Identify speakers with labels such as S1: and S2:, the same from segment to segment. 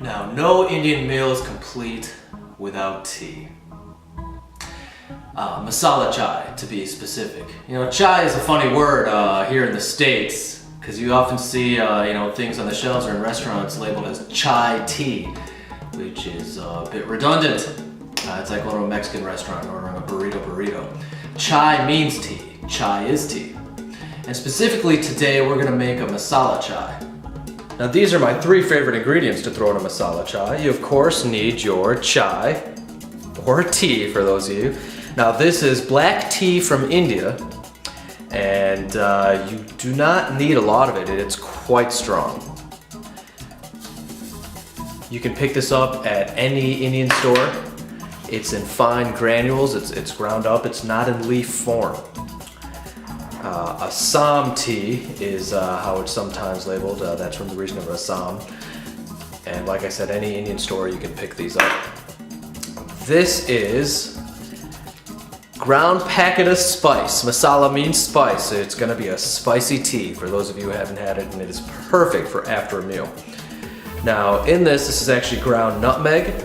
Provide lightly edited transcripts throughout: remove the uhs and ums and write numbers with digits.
S1: Now, no Indian meal is complete without tea. Masala chai, to be specific. You know, chai is a funny word here in the States because you often see things on the shelves or in restaurants labeled as chai tea, which is a bit redundant. It's like going to a Mexican restaurant ordering a burrito. Chai means tea. Chai is tea. And specifically today we're going to make a masala chai. Now these are my 3 favorite ingredients to throw in a masala chai. You of course need your chai, or tea for those of you. Now this is black tea from India, and you do not need a lot of it. It's quite strong. You can pick this up at any Indian store. It's in fine granules, it's ground up, it's not in leaf form. Assam tea is how it's sometimes labeled. That's from the region of Assam. And like I said, any Indian store you can pick these up. This is ground packet of spice. Masala means spice, so it's going to be a spicy tea for those of you who haven't had it, and it is perfect for after a meal. Now in this is actually ground nutmeg,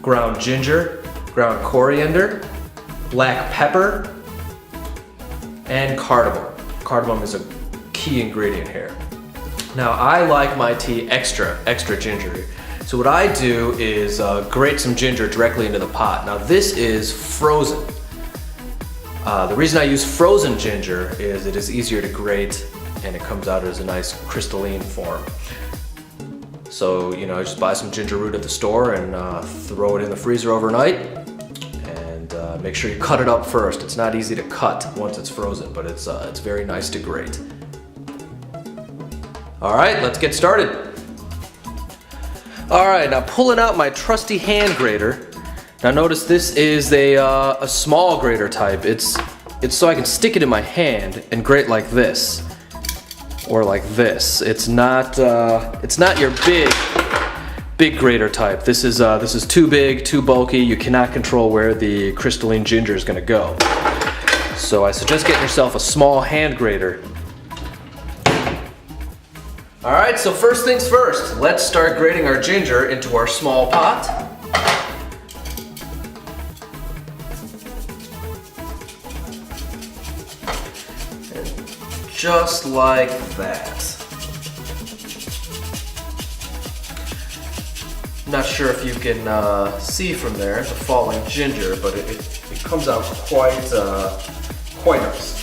S1: ground ginger, ground coriander, black pepper, and cardamom. Cardamom is a key ingredient here. Now I like my tea extra gingery. So what I do is grate some ginger directly into the pot. Now this is frozen. The reason I use frozen ginger is it is easier to grate and it comes out as a nice crystalline form. So, just buy some ginger root at the store and throw it in the freezer overnight. And make sure you cut it up first. It's not easy to cut once it's frozen, but it's very nice to grate. All right, let's get started. All right, now pulling out my trusty hand grater. Now notice this is a small grater type. It's so I can stick it in my hand and grate like this, or like this. It's not your big grater type. This is too big, too bulky. You cannot control where the crystalline ginger is going to go. So I suggest getting yourself a small hand grater. All right, so first things first. Let's start grating our ginger into our small pot. Just like that. Not sure if you can see from there the falling ginger, but it comes out quite nice.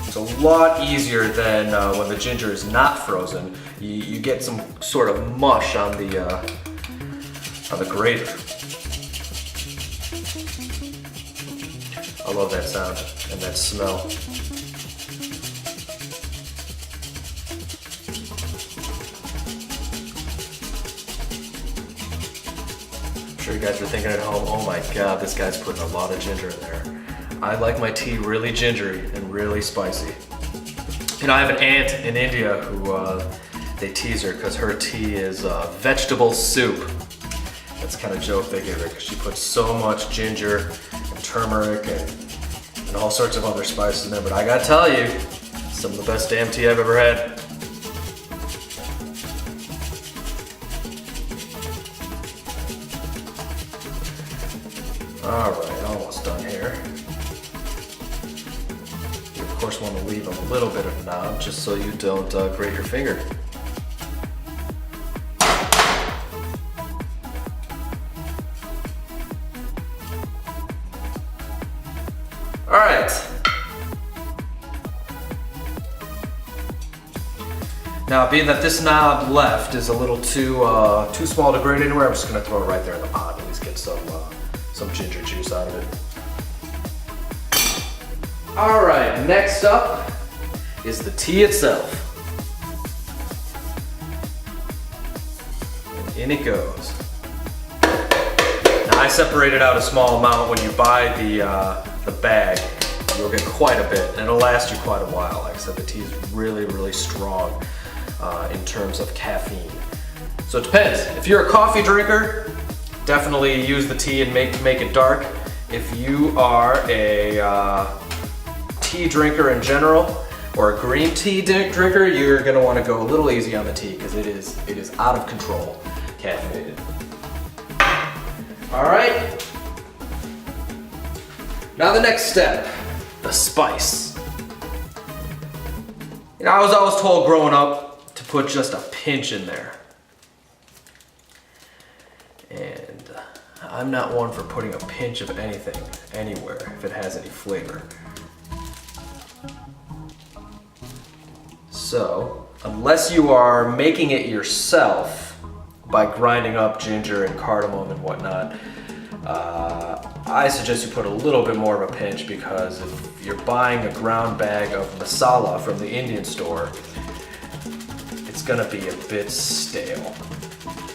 S1: It's a lot easier than when the ginger is not frozen. You get some sort of mush on the grater. I love that sound and that smell. I'm sure you guys are thinking at home, oh my god, this guy's putting a lot of ginger in there. I like my tea really gingery and really spicy. I have an aunt in India who they tease her because her tea is vegetable soup. That's the kind of joke they give her because she puts so much ginger and turmeric and all sorts of other spices in there. But I gotta tell you, some of the best damn tea I've ever had. Alright, almost done here. You of course want to leave a little bit of knob just so you don't grate your finger. Alright. Now being that this knob left is a little too small to grate anywhere, I'm just going to throw it right there in the pot and at least get some ginger juice out of it. Alright, next up is the tea itself. And in it goes. Now I separated out a small amount. When you buy the bag, you'll get quite a bit and it'll last you quite a while. Like I said, the tea is really strong in terms of caffeine. So it depends. If you're a coffee drinker, definitely use the tea and make it dark. If you are a tea drinker in general, or a green tea drinker, you're gonna want to go a little easy on the tea because it is out of control. caffeinated. All right. Now the next step, the spice. You know, I was always told growing up to put just a pinch in there. And I'm not one for putting a pinch of anything anywhere if it has any flavor. So, unless you are making it yourself by grinding up ginger and cardamom and whatnot, I suggest you put a little bit more of a pinch, because if you're buying a ground bag of masala from the Indian store, it's gonna be a bit stale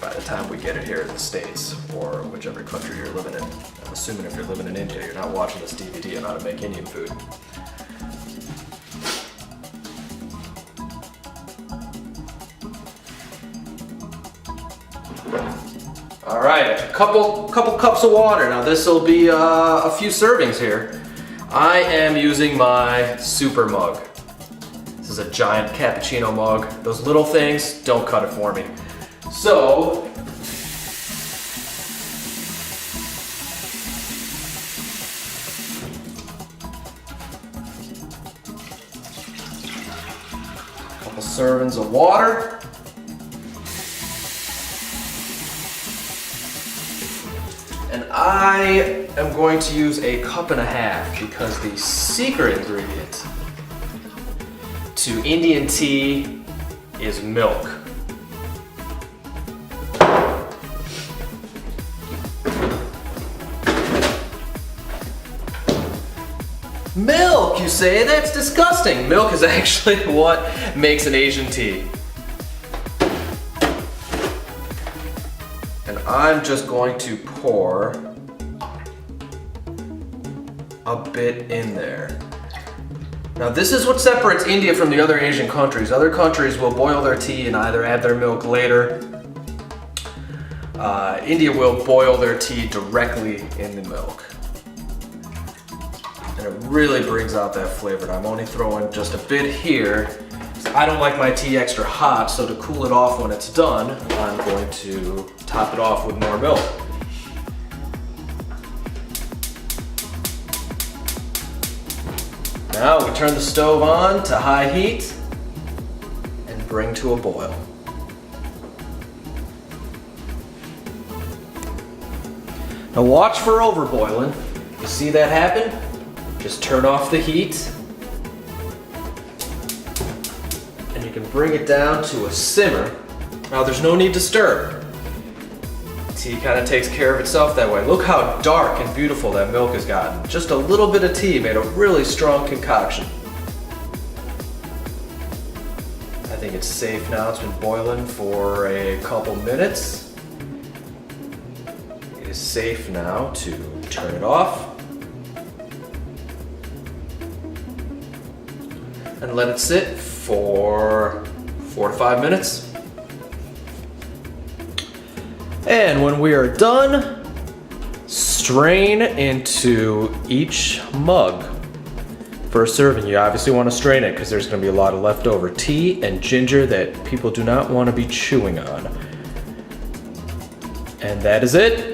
S1: by the time we get it here in the States, or whichever country you're living in. I'm assuming if you're living in India, you're not watching this DVD on how to make Indian food. All right, a couple cups of water. Now this will be a few servings here. I am using my super mug. This is a giant cappuccino mug. Those little things, don't cut it for me. So, a couple servings of water. And I am going to use a cup and a half, because the secret ingredient to Indian tea is milk. Milk, you say? That's disgusting. Milk is actually what makes an Asian tea. And I'm just going to pour a bit in there. Now this is what separates India from the other Asian countries. Other countries will boil their tea and either add their milk later. India will boil their tea directly in the milk. And it really brings out that flavor. And I'm only throwing just a bit here. I don't like my tea extra hot, so to cool it off when it's done, I'm going to top it off with more milk. Now we turn the stove on to high heat and bring to a boil. Now watch for overboiling. You see that happen? Just turn off the heat. And you can bring it down to a simmer. Now there's no need to stir. Tea kind of takes care of itself that way. Look how dark and beautiful that milk has gotten. Just a little bit of tea made a really strong concoction. I think it's safe now. It's been boiling for a couple minutes. It is safe now to turn it off and let it sit for 4 to 5 minutes. And when we are done, strain into each mug. For a serving, you obviously want to strain it because there's going to be a lot of leftover tea and ginger that people do not want to be chewing on. And that is it.